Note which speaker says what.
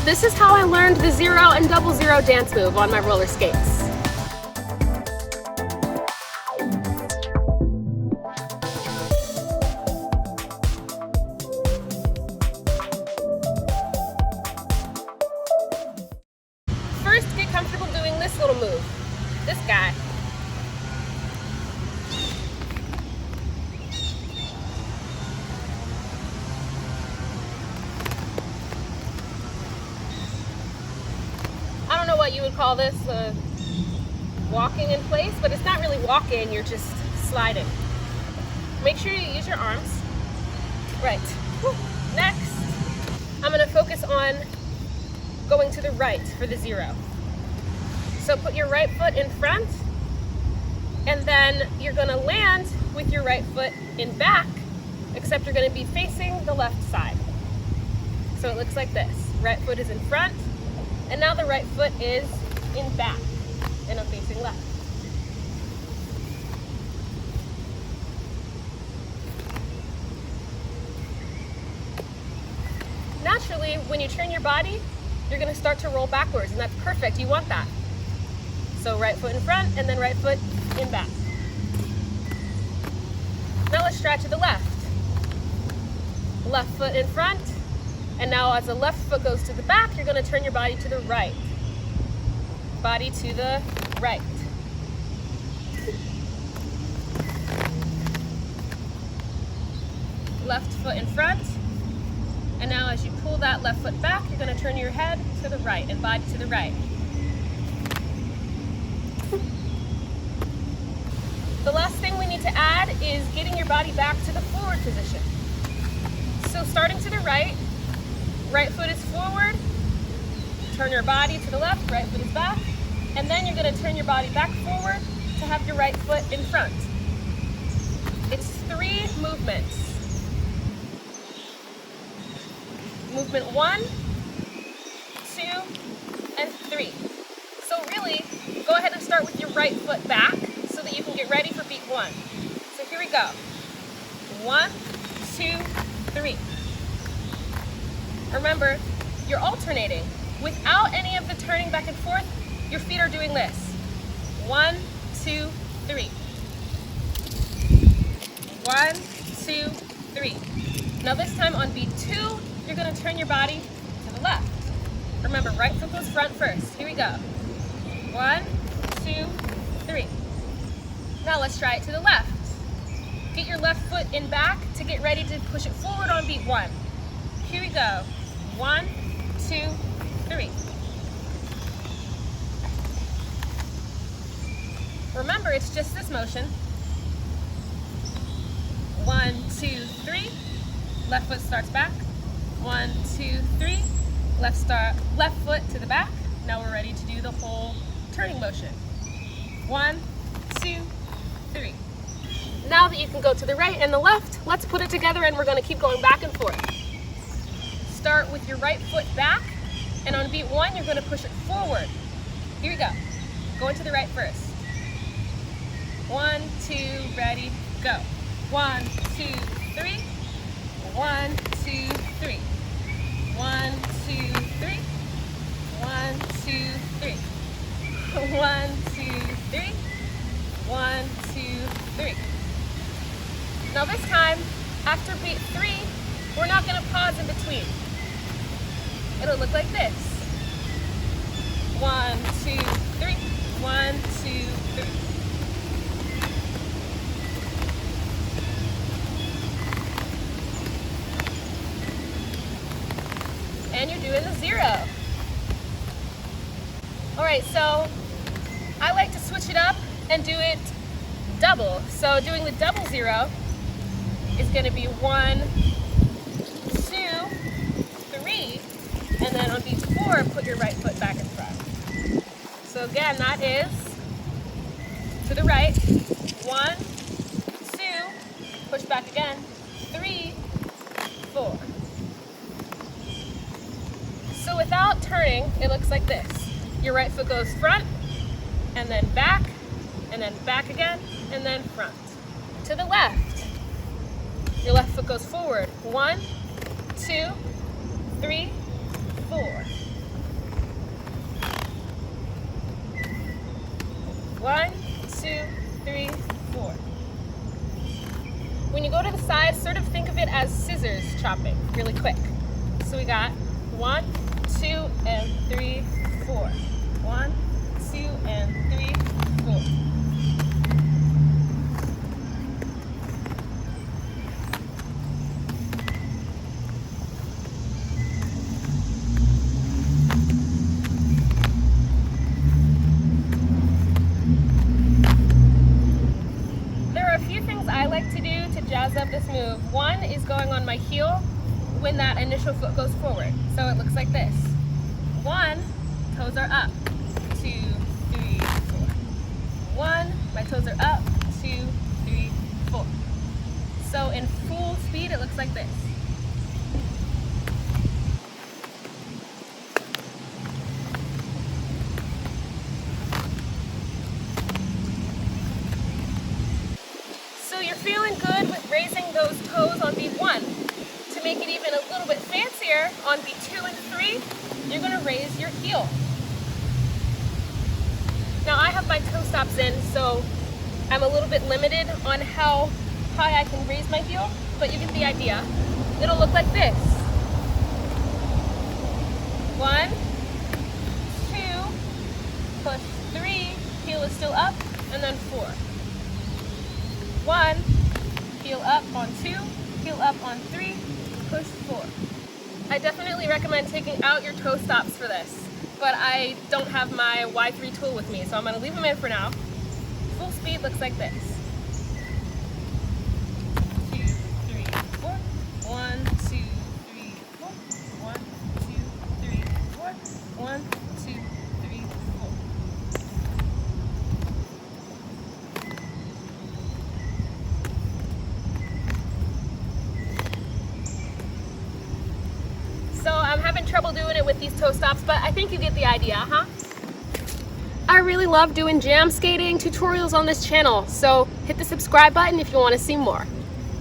Speaker 1: This is how I learned the 0 and double 0 dance move on my roller skates. First, get comfortable doing this little move. This guy. I don't know what you would call this, walking in place, but it's not really walking, you're just sliding. Make sure you use your arms. Right. Next, I'm going to focus on going to the right for the 0. So put your right foot in front, and then you're going to land with your right foot in back, except you're going to be facing the left side. So it looks like this. Right foot is in front, and now the right foot is in back, and I'm facing left. Naturally, when you turn your body, you're going to start to roll backwards, and that's perfect. You want that. So right foot in front, and then right foot in back. Now let's try to the left. Left foot in front, and now as the left foot goes to the back, you're going to turn your body to the right. Body to the right. Left foot in front, and now as you pull that left foot back, you're going to turn your head to the right and body to the right. The last thing we need to add is getting your body back to the forward position. So starting to the right, right foot is forward, turn your body to the left, right foot is back, and then you're going to turn your body back forward to have your right foot in front. It's 3 movements. Movement 1, 2, and 3. So really, go ahead and start with your right foot back so that you can get ready for beat 1. So here we go. 1, 2, 3. Remember, you're alternating. Without any of the turning back and forth, your feet are doing this. 1, 2, 3. 1, 2, 3. Now this time on beat 2, you're going to turn your body to the left. Remember, right foot goes front first. Here we go. 1, 2, 3. Now let's try it to the left. Get your left foot in back to get ready to push it forward on beat 1. Here we go. 1, 2, 3. Remember, it's just this motion. 1, 2, 3. Left foot starts back. 1, 2, 3. Left foot to the back. Now we're ready to do the whole turning motion. 1, 2, 3. Now that you can go to the right and the left, let's put it together and we're going to keep going back and forth. Start with your right foot back, and on beat 1, you're going to push it forward. Here we go. Going to the right first. 1, 2, ready, go. 1, 2, 3. 1, 2, 3. 1, 2, 3. 1, 2, 3. 1, 2, 3. 1, 2, 3. Now this time, after beat 3, we're not going to pause in between. It'll look like this. 1, 2, 3. 1, 2, 3. And you're doing the 0. All right, so I like to switch it up and do it double. So doing the double 0 is going to be 1, 2, 3, and then on beat 4, put your right foot back in front. So again, that is to the right, 1, 2, push back again, 3, 4. So without turning, it looks like this. Your right foot goes front, and then back again, and then front. To the left, your left foot goes forward. 1, 2, 3, 4. chopping really quick. So we got 1, 2, and 3, 4. 1, 2, and 3, 4. I like to do to jazz up this move. One is going on my heel when that initial foot goes forward. So it looks like this. 1, toes are up. 2, 3, 4. 1, my toes are up. 2, 3, 4. So in full speed, it looks like this. So you're feeling good with raising those toes on beat 1. To make it even a little bit fancier, on beat 2 and 3, you're going to raise your heel. Now I have my toe stops in, so I'm a little bit limited on how high I can raise my heel, but you get the idea. It'll look like this. 1, 2, push 3, heel is still up, and then 4. 1, heel up on 2, heel up on 3, push 4. I definitely recommend taking out your toe stops for this, but I don't have my Y3 tool with me, so I'm going to leave them in for now. Full speed looks like this. 2, 3, 4. 1, 2, 3, 4. 1, 2, 3, 4. 1, 2, 3, 4. So I'm having trouble doing it with these toe stops, but I think you get the idea, huh? I really love doing jam skating tutorials on this channel, so hit the subscribe button if you want to see more.